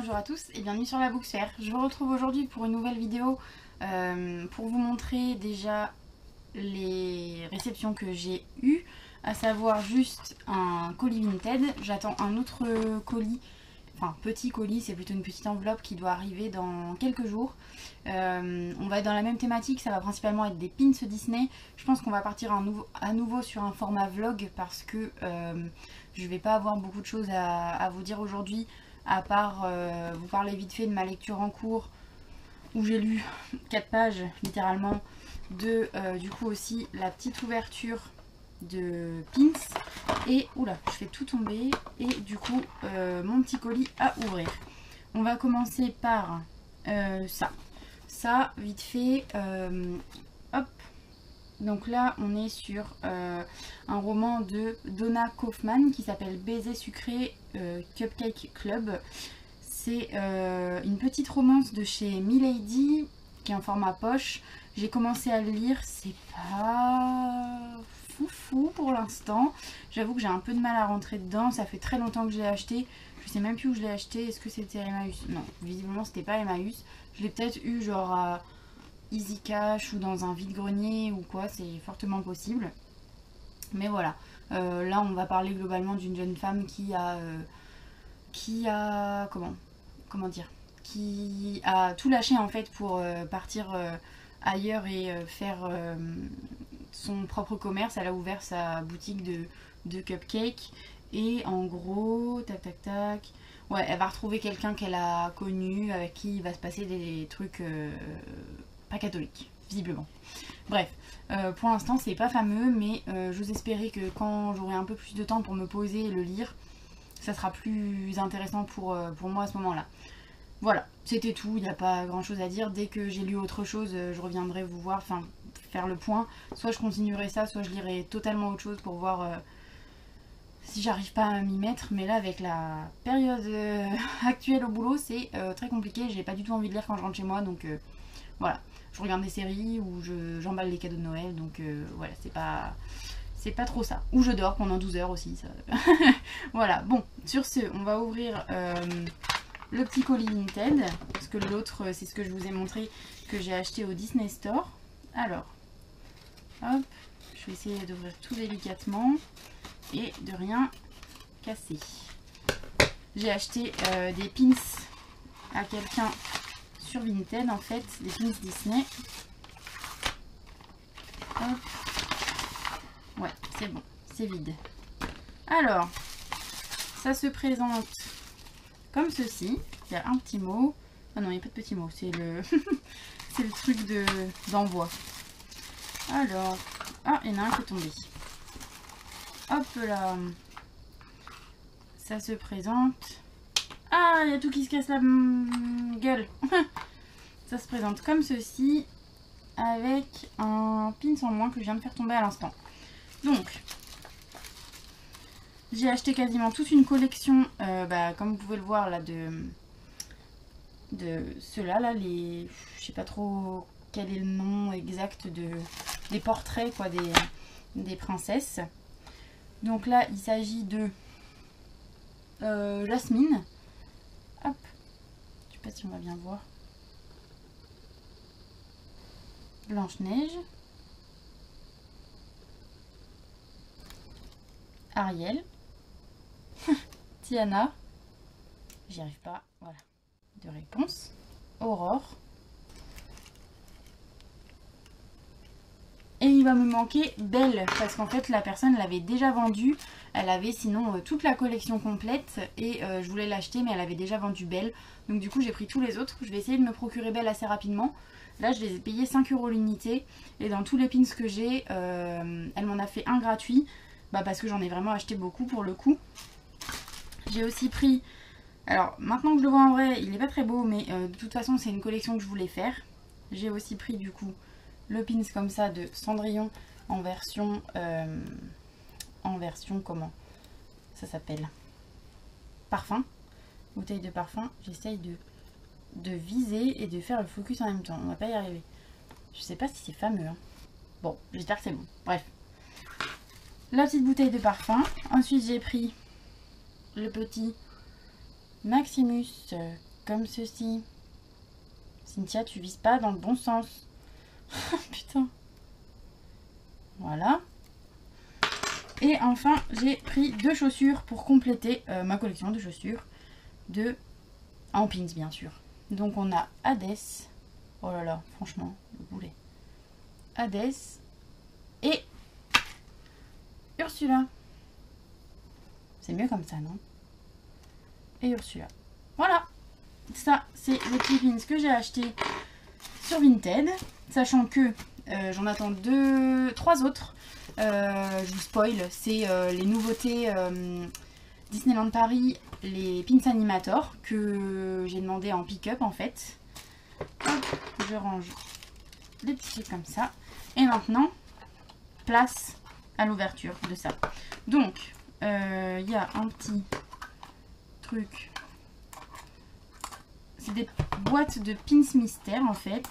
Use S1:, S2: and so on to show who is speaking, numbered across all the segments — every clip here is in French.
S1: bonjour à tous et bienvenue sur la Booksphère. Je vous retrouve aujourd'hui pour une nouvelle vidéo pour vous montrer déjà les réceptions que j'ai eues, à savoir juste un colis Vinted. J'attends un autre colis, enfin petit colis, c'est plutôt une petite enveloppe qui doit arriver dans quelques jours. On va être dans la même thématique, ça va principalement être des pins Disney. Je pense qu'on va partir à nouveau sur un format vlog parce que je vais pas avoir beaucoup de choses à vous dire aujourd'hui, à part vous parler vite fait de ma lecture en cours où j'ai lu 4 pages littéralement de du coup aussi la petite ouverture de pins et oula je fais tout tomber et du coup mon petit colis à ouvrir. On va commencer par ça vite fait, hop. Donc là on est sur un roman de Donna Kaufman qui s'appelle Baiser sucré Cupcake Club. C'est une petite romance de chez Milady qui est en format poche. J'ai commencé à le lire, c'est pas foufou pour l'instant. J'avoue que j'ai un peu de mal à rentrer dedans, ça fait très longtemps que je l'ai acheté. Je sais même plus où je l'ai acheté, est-ce que c'était Emmaüs? Non, visiblement c'était pas Emmaüs. Je l'ai peut-être eu genre à Easy Cash ou dans un vide-grenier ou quoi, c'est fortement possible. Mais voilà, là on va parler globalement d'une jeune femme qui a comment dire, qui a tout lâché en fait pour partir ailleurs et faire son propre commerce. Elle a ouvert sa boutique de cupcakes et en gros, tac tac tac, ouais, elle va retrouver quelqu'un qu'elle a connu, avec qui il va se passer des trucs pas catholiques, visiblement. Bref, pour l'instant c'est pas fameux, mais j'ose espérer que quand j'aurai un peu plus de temps pour me poser et le lire, ça sera plus intéressant pour moi à ce moment-là. Voilà, c'était tout, il n'y a pas grand chose à dire. Dès que j'ai lu autre chose, je reviendrai vous voir, enfin faire le point. Soit je continuerai ça, soit je lirai totalement autre chose pour voir si j'arrive pas à m'y mettre. Mais là, avec la période actuelle au boulot, c'est très compliqué. J'ai pas du tout envie de lire quand je rentre chez moi, donc voilà. Je regarde des séries ou j'emballe les cadeaux de Noël, donc voilà, c'est pas trop ça. Ou je dors pendant 12 heures aussi. Ça... voilà, bon, sur ce, on va ouvrir le petit colis Vinted. Parce que l'autre, c'est ce que je vous ai montré que j'ai acheté au Disney Store. Alors, hop, je vais essayer d'ouvrir tout délicatement et de rien casser. J'ai acheté des pins à quelqu'un sur Vinted, en fait, des pins Disney. Hop. Ouais, c'est bon, c'est vide. Alors, ça se présente comme ceci. Il y a un petit mot. Ah non, il n'y a pas de petit mot, c'est le c'est le truc d'envoi. Alors, ah, il y en a un qui est tombé. Hop là. Ça se présente. Ah, il y a tout qui se casse la gueule. Ça se présente comme ceci, avec un pin en moins que je viens de faire tomber à l'instant. Donc, j'ai acheté quasiment toute une collection, comme vous pouvez le voir là, de ceux-là, là, les, je sais pas trop quel est le nom exact des portraits quoi, des princesses. Donc là, il s'agit de Jasmine. Hop, je sais pas si on va bien voir. Blanche-Neige. Ariel. Tiana. J'y arrive pas. Voilà. De réponse. Aurore. Et il va me manquer Belle. Parce qu'en fait, la personne l'avait déjà vendue. Elle avait sinon toute la collection complète. Et je voulais l'acheter, mais elle avait déjà vendu Belle. Donc du coup, j'ai pris tous les autres. Je vais essayer de me procurer Belle assez rapidement. Là, je les ai payés 5 € l'unité. Et dans tous les pins que j'ai, elle m'en a fait un gratuit. Parce que j'en ai vraiment acheté beaucoup pour le coup. J'ai aussi pris, alors maintenant que je le vois en vrai il n'est pas très beau, mais de toute façon c'est une collection que je voulais faire. J'ai aussi pris du coup le pins comme ça de Cendrillon en version comment ça s'appelle, parfum, bouteille de parfum. J'essaye de viser et de faire le focus en même temps, on va pas y arriver. Je sais pas si c'est fameux hein. Bon, j'espère que c'est bon, bref. La petite bouteille de parfum. Ensuite j'ai pris le petit Maximus comme ceci. Cynthia, tu vises pas dans le bon sens. Putain. Voilà. Et enfin, j'ai pris 2 chaussures pour compléter ma collection de chaussures en pins, bien sûr. Donc on a Hades. Oh là là, franchement, le boulet. Hades et Ursula. C'est mieux comme ça, non? Et Ursula. Voilà. Ça, c'est les petits pins que j'ai achetés sur Vinted. Sachant que j'en attends 3 autres. Je vous spoil, c'est les nouveautés Disneyland Paris, les pins animators que j'ai demandé en pick-up en fait. Hop, je range les petits trucs comme ça. Et maintenant, place à l'ouverture de ça. Donc, il y a un petit truc. C'est des boîtes de pins mystères en fait.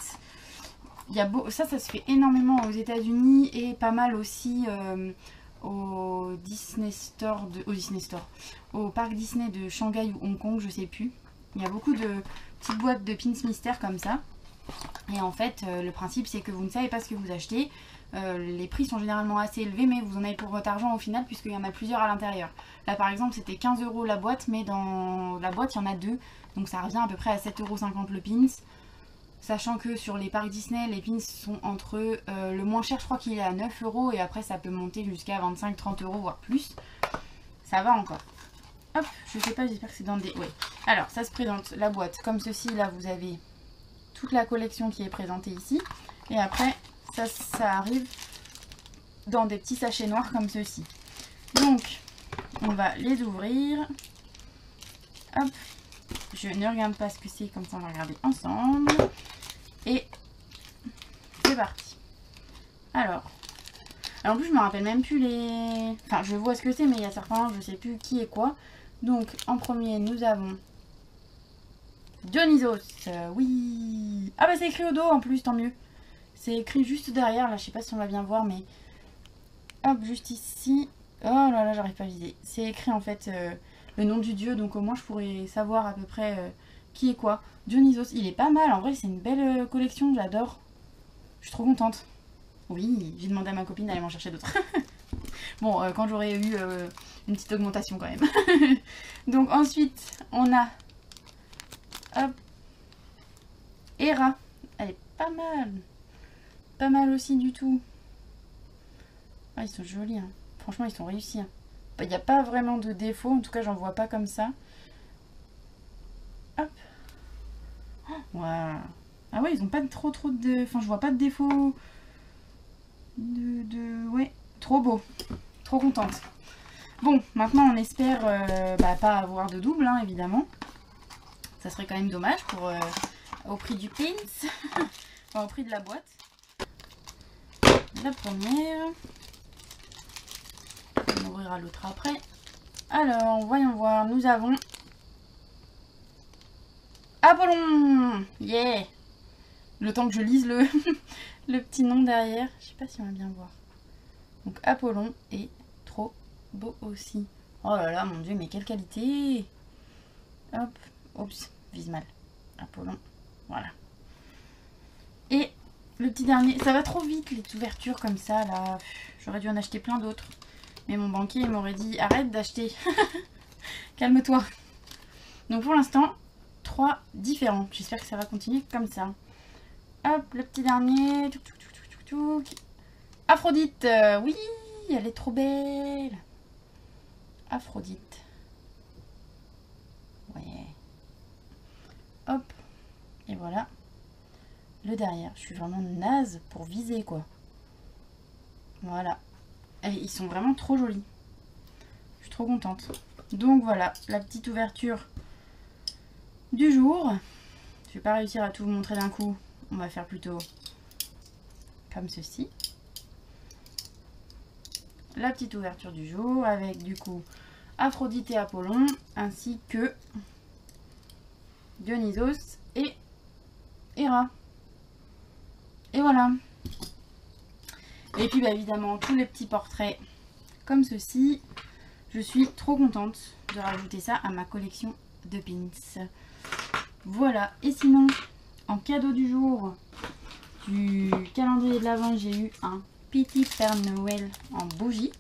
S1: Il y a ça se fait énormément aux États-Unis et pas mal aussi au Disney Store, au parc Disney de Shanghai ou Hong Kong, je sais plus. Il y a beaucoup de petites boîtes de pins mystères comme ça. Et en fait, le principe c'est que vous ne savez pas ce que vous achetez. Les prix sont généralement assez élevés, mais vous en avez pour votre argent au final, puisqu'il y en a plusieurs à l'intérieur. Là par exemple, c'était 15 € la boîte, mais dans la boîte il y en a 2. Donc ça revient à peu près à 7,50 € le pins. Sachant que sur les parcs Disney, les pins sont entre le moins cher, je crois qu'il est à 9 € et après ça peut monter jusqu'à 25-30 €, voire plus. Ça va encore. Hop, je sais pas, j'espère que c'est dans des... Oui. Alors, ça se présente, la boîte, comme ceci. Là, vous avez toute la collection qui est présentée ici. Et après, ça arrive dans des petits sachets noirs comme ceci. Donc, on va les ouvrir. Hop. Je ne regarde pas ce que c'est, comme ça on va regarder ensemble. Et c'est parti. Alors en plus je me rappelle même plus les... Enfin je vois ce que c'est, mais il y a certains, je sais plus qui est quoi. Donc en premier nous avons Dionysos. Oui. Ah bah c'est écrit au dos en plus, tant mieux. C'est écrit juste derrière, là je sais pas si on va bien voir, mais... Hop, juste ici. Oh là là, j'arrive pas à viser. C'est écrit en fait... le nom du dieu, donc au moins je pourrais savoir à peu près qui est quoi. Dionysos, il est pas mal, en vrai c'est une belle collection, j'adore. Je suis trop contente. Oui, j'ai demandé à ma copine d'aller m'en chercher d'autres. Bon, quand j'aurai eu une petite augmentation quand même. Donc ensuite, on a... Hop. Hera. Elle est pas mal. Pas mal aussi du tout. Ah, ils sont jolis, hein. Franchement, ils sont réussis, hein. Il n'y a pas vraiment de défaut, en tout cas j'en vois pas comme ça. Hop. Oh, wow. Ah ouais, ils ont pas trop de... Enfin je vois pas de défaut. Ouais, trop beau. Trop contente. Bon, maintenant on espère pas avoir de double, hein, évidemment. Ça serait quand même dommage pour au prix du pins. Enfin, au prix de la boîte. La première. On ouvrira l'autre après. Alors, voyons voir. Nous avons Apollon. Yeah. Le temps que je lise le, le petit nom derrière. Je sais pas si on va bien voir. Donc Apollon est trop beau aussi. Oh là là, mon dieu, mais quelle qualité. Hop. Oups, vise mal. Apollon. Voilà. Et le petit dernier. Ça va trop vite les ouvertures comme ça là. J'aurais dû en acheter plein d'autres. Mais mon banquier m'aurait dit arrête d'acheter. Calme-toi. Donc pour l'instant, 3 différents. J'espère que ça va continuer comme ça. Hop, le petit dernier. Aphrodite. Oui, elle est trop belle. Aphrodite. Ouais. Hop. Et voilà. Le derrière. Je suis vraiment naze pour viser quoi. Voilà. Et ils sont vraiment trop jolis. Je suis trop contente. Donc voilà, la petite ouverture du jour. Je vais pas réussir à tout vous montrer d'un coup. On va faire plutôt comme ceci. La petite ouverture du jour avec du coup Aphrodite et Apollon ainsi que Dionysos et Hera. Et voilà. Et puis bah, évidemment tous les petits portraits comme ceci. Je suis trop contente de rajouter ça à ma collection de pins. Voilà, et sinon, en cadeau du jour du calendrier de l'Avent, j'ai eu un petit Père Noël en bougie.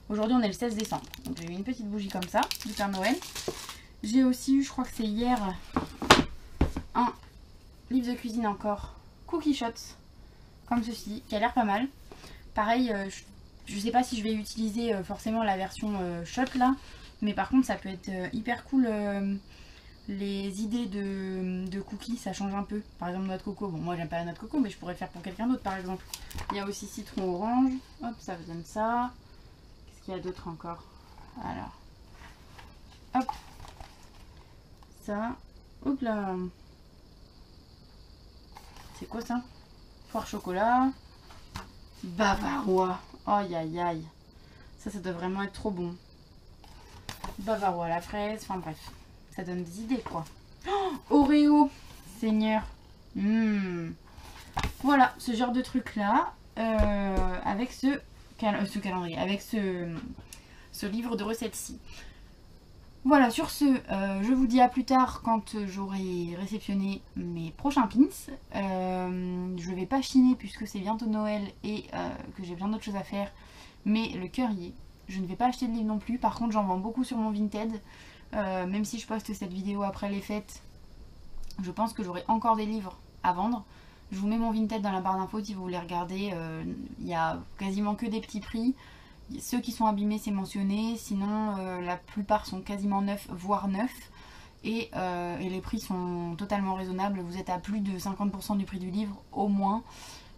S1: Aujourd'hui, on est le 16 décembre, donc j'ai eu une petite bougie comme ça, du Père Noël. J'ai aussi eu, je crois que c'est hier, un livre de cuisine encore, Cookie Shots, comme ceci, qui a l'air pas mal. Pareil, je sais pas si je vais utiliser forcément la version shot là, mais par contre ça peut être hyper cool. Les idées de cookies, ça change un peu. Par exemple, noix de coco. Bon, moi j'aime pas la noix de coco, mais je pourrais le faire pour quelqu'un d'autre par exemple. Il y a aussi citron orange. Hop, ça vous donne ça. Qu'est-ce qu'il y a d'autre encore? Alors, hop, ça. Hop là. C'est quoi ça? Foire chocolat. Bavarois. Aïe aïe aïe. Ça doit vraiment être trop bon. Bavarois à la fraise. Enfin bref. Ça donne des idées quoi. Oh, Oreo. Seigneur. Voilà, ce genre de truc là. Avec ce calendrier. Avec ce livre de recettes-ci. Voilà, sur ce, je vous dis à plus tard quand j'aurai réceptionné mes prochains pins. Je vais pas chiner puisque c'est bientôt Noël et que j'ai plein d'autres choses à faire. Mais le cœur y est. Je ne vais pas acheter de livre non plus. Par contre, j'en vends beaucoup sur mon Vinted. Même si je poste cette vidéo après les fêtes, je pense que j'aurai encore des livres à vendre. Je vous mets mon Vinted dans la barre d'infos si vous voulez regarder. Il y a quasiment que des petits prix. Ceux qui sont abîmés, c'est mentionné. Sinon, la plupart sont quasiment neufs, voire neufs. Et les prix sont totalement raisonnables. Vous êtes à plus de 50% du prix du livre, au moins.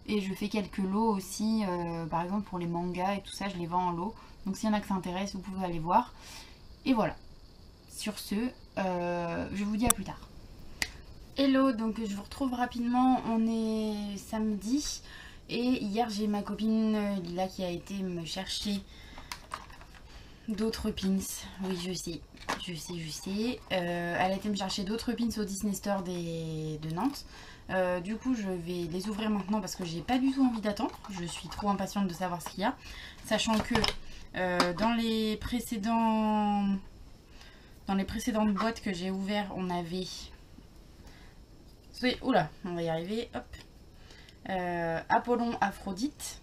S1: Et je fais quelques lots aussi. Par exemple, pour les mangas et tout ça, je les vends en lot. Donc, s'il y en a que ça intéresse, vous pouvez aller voir. Et voilà. Sur ce, je vous dis à plus tard. Hello, donc je vous retrouve rapidement. On est samedi. Et hier j'ai ma copine Lila qui a été me chercher d'autres pins. Oui je sais. Elle a été me chercher d'autres pins au Disney Store de Nantes. Du coup je vais les ouvrir maintenant parce que j'ai pas du tout envie d'attendre. Je suis trop impatiente de savoir ce qu'il y a. Sachant que dans les précédentes boîtes que j'ai ouvertes, on avait... Oula, on va y arriver. Hop. Apollon, Aphrodite.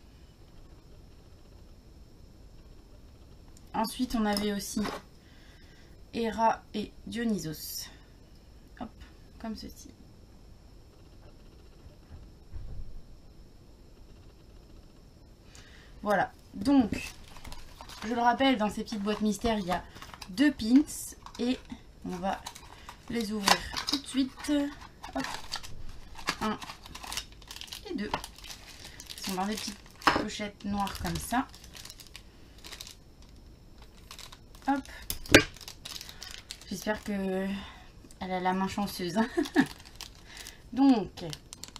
S1: Ensuite, on avait aussi Héra et Dionysos. Hop, comme ceci. Voilà. Donc, je le rappelle, dans ces petites boîtes mystères, il y a 2 pins. Et on va les ouvrir tout de suite. Hop. 1 et 2. Ils sont dans des petites pochettes noires comme ça. Hop. J'espère que elle a la main chanceuse. Donc,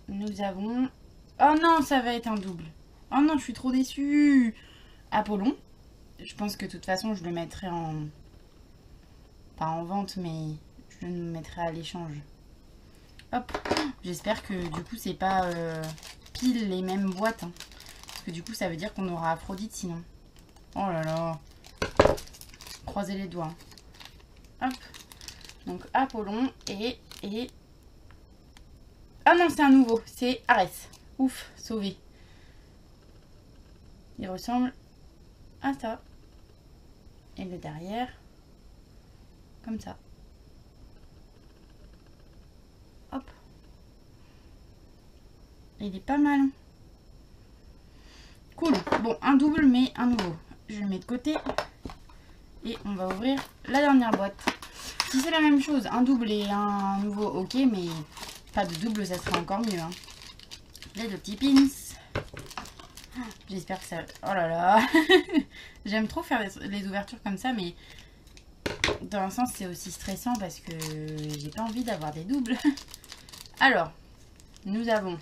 S1: nous avons... Oh non, ça va être un double. Oh non, je suis trop déçue. Apollon. Je pense que de toute façon, je le mettrai en... Pas en vente, mais je le mettrai à l'échange. Hop. J'espère que du coup, c'est pas pile les mêmes boîtes. Hein. Parce que du coup, ça veut dire qu'on aura Aphrodite sinon. Oh là là. Croisez les doigts. Hop. Donc Apollon et... Ah non, c'est un nouveau. C'est Arès. Ouf, sauvé. Il ressemble à ça. Et le derrière, comme ça. Hop. Il est pas mal. Cool. Bon, un double, mais un nouveau. Je le mets de côté. Et on va ouvrir la dernière boîte. Si c'est la même chose, un double et un nouveau, ok, mais pas de double, ça serait encore mieux. Hein. Les 2 petits pins. J'espère que ça... Oh là là. J'aime trop faire les ouvertures comme ça, mais dans un sens, c'est aussi stressant parce que j'ai pas envie d'avoir des doubles. Alors, nous avons...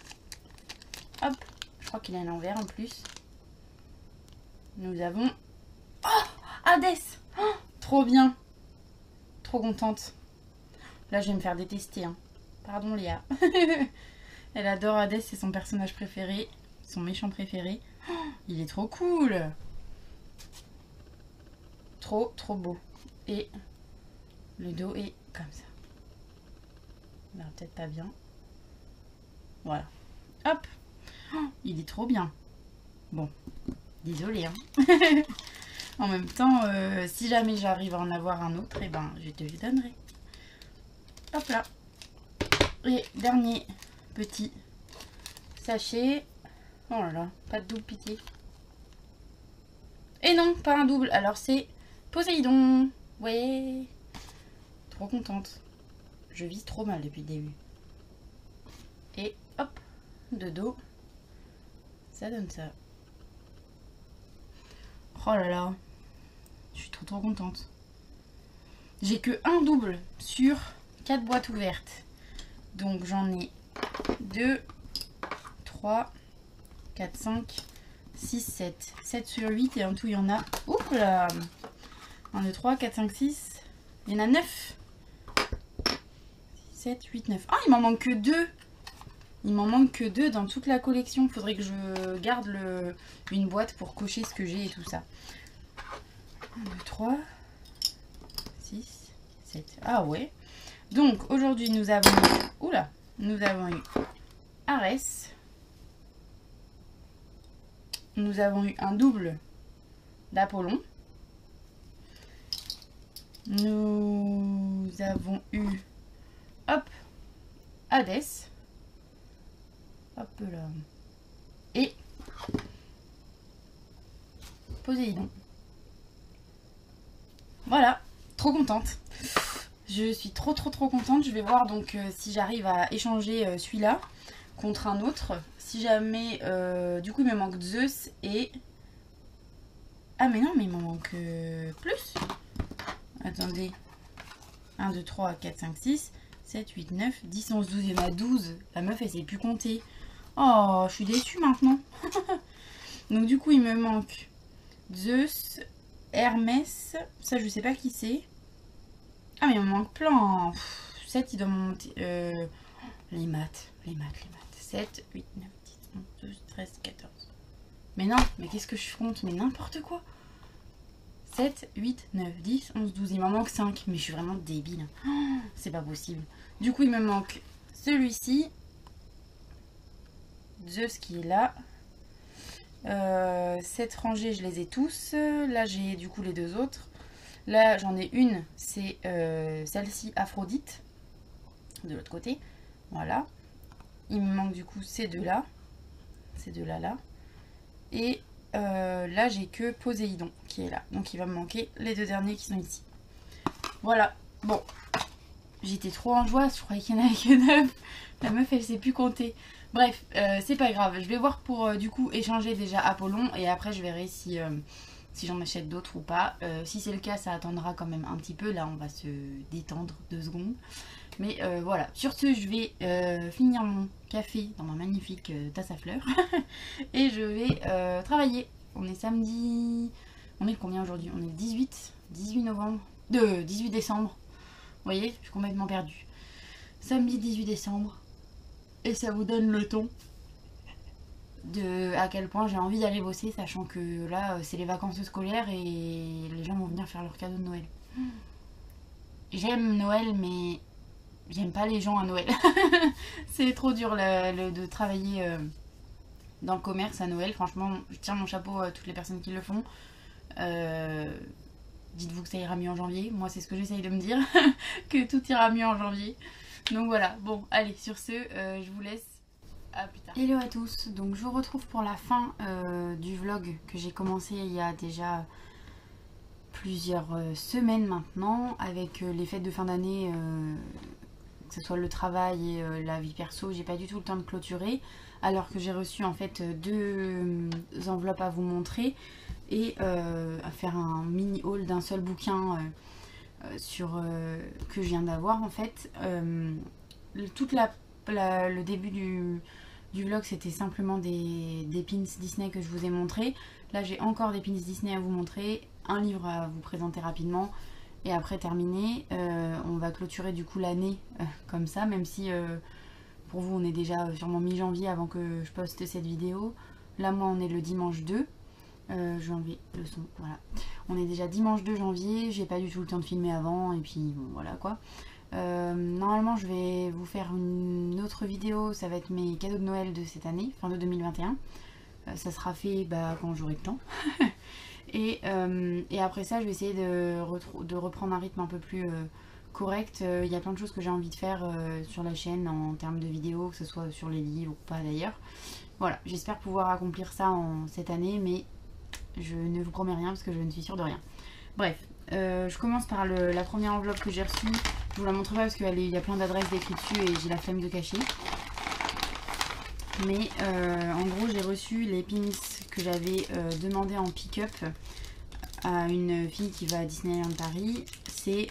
S1: Hop, je crois qu'il a l'envers en plus. Nous avons... Oh, Hadès. Oh, trop bien. Trop contente. Là, je vais me faire détester. Hein. Pardon, Léa. Elle adore Hadès, c'est son personnage préféré. Son méchant préféré. Oh, il est trop cool. Trop, trop beau. Et le dos est comme ça. Là, peut-être pas bien. Voilà. Hop. Oh, il est trop bien. Bon, désolé. Hein. En même temps, si jamais j'arrive à en avoir un autre, et ben, je te le donnerai. Hop là. Et dernier petit sachet. Oh là là, pas de double pitié. Et non, pas un double. Alors c'est Poséidon. Ouais. Trop contente. Je vise trop mal depuis le début. Et hop, de dos. Ça donne ça. Oh là là. Je suis trop contente. J'ai que un double sur 4 boîtes ouvertes. Donc j'en ai 2, 3, 4, 5, 6, 7. 7 sur 8 et en tout il y en a... Oups là 1, 2, 3, 4, 5, 6. Il y en a 9. 7, 8, 9. Ah, il m'en manque que 2. Il m'en manque que 2 dans toute la collection. Il faudrait que je garde une boîte pour cocher ce que j'ai et tout ça. 1, 2, 3, 6, 7. Ah ouais. Donc aujourd'hui nous avons eu... Oula. Nous avons eu Arès. Nous avons eu un double d'Apollon. Nous avons eu... Hop. Hadès. Hop là. Et Poséidon. Voilà, trop contente. Je suis trop contente. Je vais voir donc si j'arrive à échanger celui-là contre un autre. Si jamais, du coup il me manque Zeus et... Ah mais non, mais il m'en manque plus. Attendez. 1, 2, 3, 4, 5, 6, 7, 8, 9, 10, 11, 12. Il y en a 12. La meuf elle sait plus compter. Oh, je suis déçue maintenant. Donc du coup, il me manque Zeus, Hermès. Ça, je sais pas qui c'est. Ah, mais il me manque plein. 7, il doit monter... les maths. 7, 8, 9, 10, 11, 12, 13, 14. Mais non, mais qu'est-ce que je compte? Mais n'importe quoi. 7, 8, 9, 10, 11, 12. Il m'en manque 5. Mais je suis vraiment débile. Oh, c'est pas possible. Du coup, il me manque celui-ci. Zeus qui est là. Cette rangée, je les ai tous. Là, j'ai du coup les deux autres. Là, j'en ai une. C'est celle-ci, Aphrodite. De l'autre côté. Voilà. Il me manque du coup ces deux-là. Ces deux-là, là. Et là, j'ai que Poséidon qui est là. Donc, il va me manquer les deux derniers qui sont ici. Voilà. Bon. J'étais trop en joie. Je croyais qu'il y en avait que 9. La meuf, elle sait plus compter. Bref, c'est pas grave. Je vais voir pour du coup échanger déjà Apollon. Et après, je verrai si j'en achète d'autres ou pas. Si c'est le cas, ça attendra quand même un petit peu. Là, on va se détendre 2 secondes. Mais voilà. Sur ce, je vais finir mon café dans ma magnifique tasse à fleurs. Et je vais travailler. On est samedi... On est le combien aujourd'hui? On est le 18 novembre. 18 décembre. Vous voyez, je suis complètement perdue. Samedi 18 décembre. Et ça vous donne le ton de à quel point j'ai envie d'aller bosser, sachant que là, c'est les vacances scolaires et les gens vont venir faire leurs cadeaux de Noël. J'aime Noël, mais j'aime pas les gens à Noël. C'est trop dur de travailler dans le commerce à Noël. Franchement, je tire mon chapeau à toutes les personnes qui le font. Dites-vous que ça ira mieux en janvier. Moi, c'est ce que j'essaye de me dire. Que tout ira mieux en janvier. Donc voilà, bon, allez, sur ce, je vous laisse. À plus tard. Hello à tous, donc je vous retrouve pour la fin du vlog que j'ai commencé il y a déjà plusieurs semaines maintenant, avec les fêtes de fin d'année, que ce soit le travail et la vie perso. J'ai pas du tout le temps de clôturer, alors que j'ai reçu en fait 2 enveloppes à vous montrer et à faire un mini haul d'un seul bouquin que je viens d'avoir en fait. Le début du vlog, c'était simplement des pins Disney que je vous ai montré. Là, j'ai encore des pins Disney à vous montrer, un livre à vous présenter rapidement et après terminer. On va clôturer du coup l'année comme ça, même si pour vous on est déjà sûrement mi-janvier avant que je poste cette vidéo. Là, moi, on est le dimanche 2. Je vais enlever le son, voilà. On est déjà dimanche 2 janvier, j'ai pas du tout le temps de filmer avant et puis bon, voilà quoi. Normalement je vais vous faire une autre vidéo, ça va être mes cadeaux de Noël de cette année, fin de 2021. Ça sera fait quand j'aurai le temps. et après ça je vais essayer de reprendre un rythme un peu plus correct. Il y a plein de choses que j'ai envie de faire sur la chaîne en termes de vidéos, que ce soit sur les livres ou pas d'ailleurs. Voilà, j'espère pouvoir accomplir ça cette année, mais je ne vous promets rien parce que je ne suis sûre de rien. Bref, je commence par la première enveloppe que j'ai reçue. Je vous la montre pas parce qu'il y a plein d'adresses décrites dessus et j'ai la flemme de cacher. Mais en gros, j'ai reçu les pins que j'avais demandé en pick-up à une fille qui va à Disneyland Paris. C'est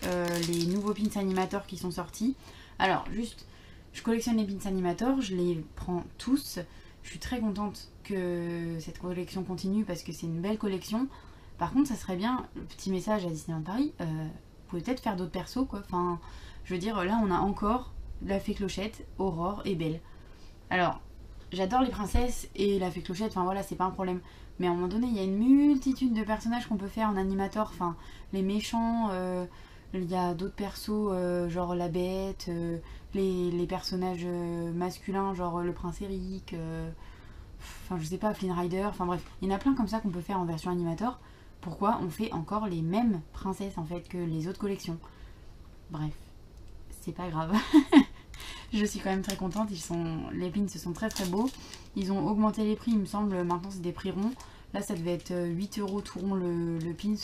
S1: les nouveaux pins animators qui sont sortis. Alors, juste, je collectionne les pins animators, je les prends tous. Je suis très contente que cette collection continue parce que c'est une belle collection. Par contre, ça serait bien, le petit message à Disneyland Paris, vous pouvez peut-être faire d'autres persos quoi. Enfin, je veux dire, là on a encore la Fée Clochette, Aurore et Belle. Alors, j'adore les princesses et la Fée Clochette, enfin voilà, c'est pas un problème. Mais à un moment donné, il y a une multitude de personnages qu'on peut faire en animator. Enfin, les méchants, il y a d'autres persos, genre la Bête, les personnages masculins, genre le prince Eric, enfin je sais pas, Flynn Rider, enfin bref, il y en a plein comme ça qu'on peut faire en version animator. Pourquoi on fait encore les mêmes princesses en fait que les autres collections? Bref, c'est pas grave. Je suis quand même très contente, les pins se sont très très beaux. Ils ont augmenté les prix, il me semble, maintenant c'est des prix ronds. Là ça devait être 8 € tout rond le pins.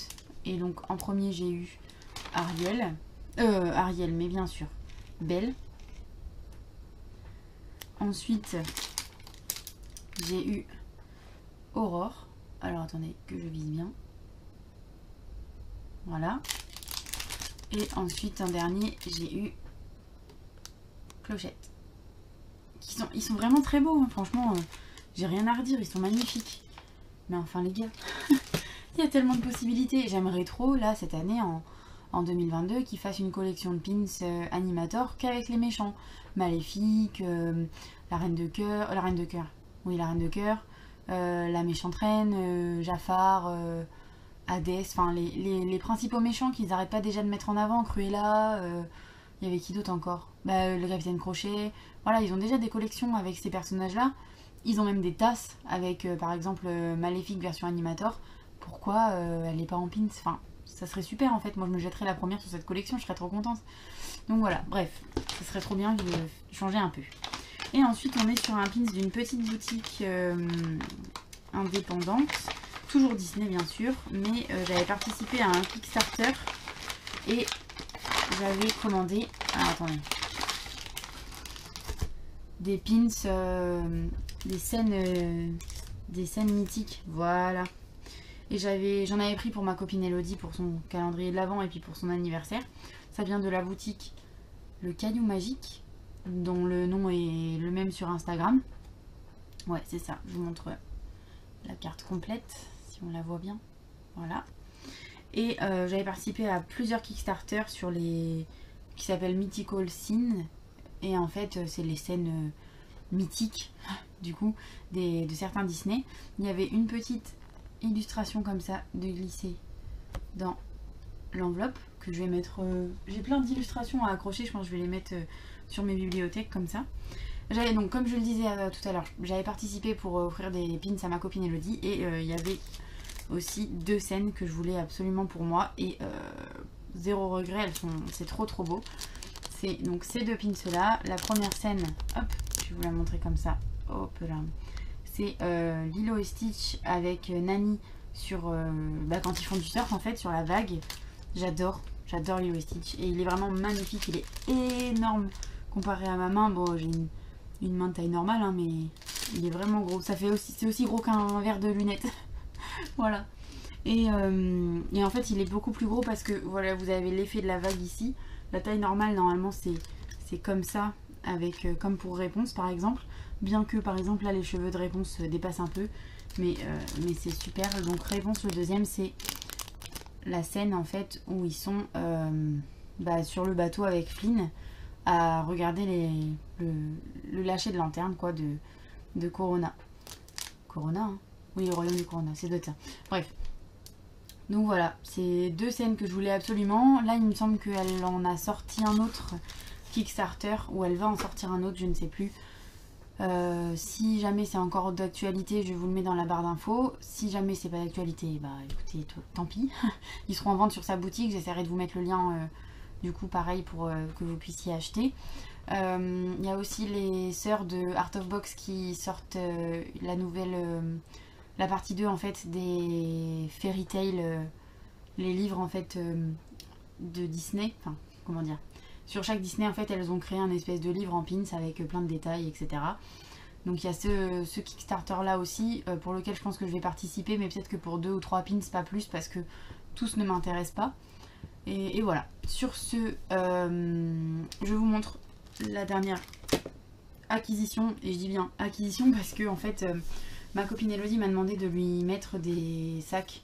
S1: Et donc en premier j'ai eu Ariel, mais bien sûr Belle. Ensuite j'ai eu Aurore. Alors attendez que je vise bien. Voilà. Et ensuite en dernier j'ai eu Clochette. Ils sont vraiment très beaux, hein. Franchement, j'ai rien à redire, ils sont magnifiques. Mais enfin les gars, il y a tellement de possibilités. J'aimerais trop, là, cette année, en 2022, qu'ils fassent une collection de pins animator qu'avec les méchants. Maléfique, la Reine de Cœur, oui, la Reine de Cœur, la méchante reine, Jafar, Hadès, enfin les principaux méchants qu'ils n'arrêtent pas déjà de mettre en avant, Cruella, il y avait qui d'autre encore? Le Capitaine Crochet. Voilà, ils ont déjà des collections avec ces personnages-là. Ils ont même des tasses avec, par exemple, Maléfique version animator. Pourquoi elle n'est pas en pins? Enfin, ça serait super en fait. Moi, je me jetterais la première sur cette collection, je serais trop contente. Donc voilà, bref, ça serait trop bien de changer un peu. Et ensuite, on est sur un pins d'une petite boutique indépendante. Toujours Disney, bien sûr. Mais j'avais participé à un Kickstarter et j'avais commandé... Ah, attendez. Des pins, des scènes mythiques, voilà. Et j'en avais pris pour ma copine Elodie pour son calendrier de l'Avent et puis pour son anniversaire. Ça vient de la boutique Le Caillou Magique, dont le nom est le même sur Instagram. Ouais, c'est ça, je vous montre la carte complète, si on la voit bien. Voilà. Et j'avais participé à plusieurs Kickstarter sur qui s'appellent Mythical Scene. Et en fait, c'est les scènes mythiques, du coup, de certains Disney. Il y avait une petite illustration comme ça de glisser dans l'enveloppe que je vais mettre... J'ai plein d'illustrations à accrocher, je pense que je vais les mettre sur mes bibliothèques comme ça. Donc, comme je le disais tout à l'heure, j'avais participé pour offrir des pins à ma copine Elodie et il y avait aussi 2 scènes que je voulais absolument pour moi et zéro regret, c'est trop beau. C'est donc ces 2 pins là. La première scène, hop, je vais vous la montrer comme ça. Hop là. C'est Lilo et Stitch avec Nani sur quand ils font du surf en fait sur la vague. J'adore Lilo et Stitch et il est vraiment magnifique. Il est énorme comparé à ma main. Bon, j'ai une main de taille normale, hein, mais il est vraiment gros. C'est aussi gros qu'un verre de lunettes. Voilà. Et en fait, il est beaucoup plus gros parce que voilà, vous avez l'effet de la vague ici. La taille normale, normalement, c'est comme ça, avec comme pour Réponse, par exemple. Bien que, par exemple, là, les cheveux de Réponse dépassent un peu. Mais c'est super. Donc, Réponse, le deuxième, c'est la scène, en fait, où ils sont sur le bateau avec Flynn à regarder le lâcher de lanterne, quoi, de Corona. Corona, hein? Oui, le royaume du Corona, c'est de ça. Bref. Donc voilà, c'est 2 scènes que je voulais absolument. Là, il me semble qu'elle en a sorti un autre Kickstarter, ou elle va en sortir un autre, je ne sais plus. Si jamais c'est encore d'actualité, je vous le mets dans la barre d'infos. Si jamais c'est pas d'actualité, bah écoutez, tant pis. Ils seront en vente sur sa boutique, j'essaierai de vous mettre le lien du coup pareil pour que vous puissiez acheter. Il y a aussi les sœurs de Art of Box qui sortent la nouvelle, la partie 2 en fait des Fairy Tail, les livres en fait de Disney, enfin comment dire. Sur chaque Disney, en fait, elles ont créé un espèce de livre en pins avec plein de détails, etc. Donc il y a ce Kickstarter là aussi, pour lequel je pense que je vais participer, mais peut-être que pour 2 ou 3 pins, pas plus, parce que tous ne m'intéressent pas. Et voilà. Sur ce, je vous montre la dernière acquisition, et je dis bien acquisition parce que en fait, ma copine Elodie m'a demandé de lui mettre des sacs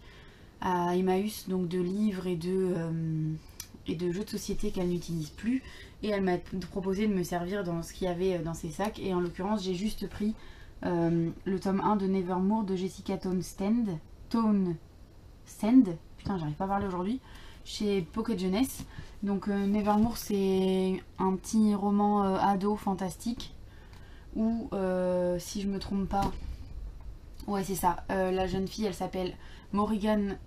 S1: à Emmaüs, donc de livres et de jeux de société qu'elle n'utilise plus, et elle m'a proposé de me servir dans ce qu'il y avait dans ces sacs, et en l'occurrence j'ai juste pris le tome 1 de Nevermore de Jessica Townsend, putain j'arrive pas à parler aujourd'hui, chez Pocket Jeunesse. Donc Nevermore c'est un petit roman ado fantastique où si je me trompe pas, ouais c'est ça, la jeune fille elle s'appelle Morrigan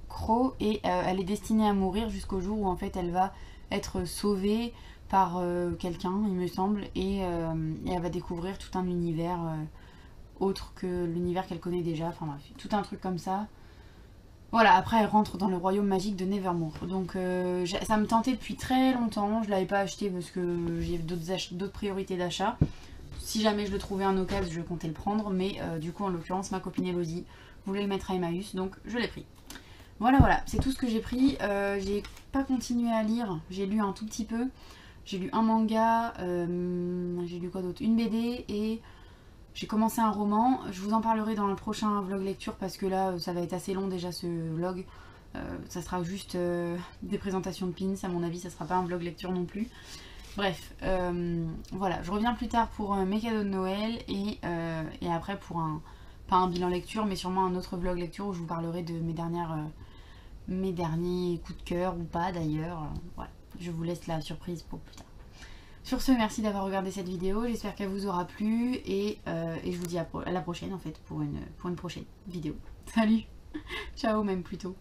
S1: Crow et elle est destinée à mourir jusqu'au jour où en fait elle va être sauvée par quelqu'un il me semble, et elle va découvrir tout un univers autre que l'univers qu'elle connaît déjà, enfin bref, tout un truc comme ça. Voilà, après elle rentre dans le royaume magique de Nevermore. Donc ça me tentait depuis très longtemps, je l'avais pas acheté parce que j'ai d'autres priorités d'achat. Si jamais je le trouvais en occasion, je comptais le prendre, mais du coup en l'occurrence ma copine Elodie voulait le mettre à Emmaüs, donc je l'ai pris. Voilà, c'est tout ce que j'ai pris. J'ai pas continué à lire, j'ai lu un tout petit peu. J'ai lu un manga, j'ai lu quoi d'autre, une BD, et j'ai commencé un roman. Je vous en parlerai dans le prochain vlog lecture parce que là ça va être assez long déjà ce vlog. Ça sera juste des présentations de pins, à mon avis ça sera pas un vlog lecture non plus. Bref, voilà, je reviens plus tard pour mes cadeaux de Noël et après pour pas un bilan lecture mais sûrement un autre vlog lecture où je vous parlerai de mes derniers coups de cœur ou pas d'ailleurs. Voilà, je vous laisse la surprise pour plus tard. Sur ce, merci d'avoir regardé cette vidéo, j'espère qu'elle vous aura plu et je vous dis à la prochaine en fait pour une prochaine vidéo. Salut, ciao même plutôt.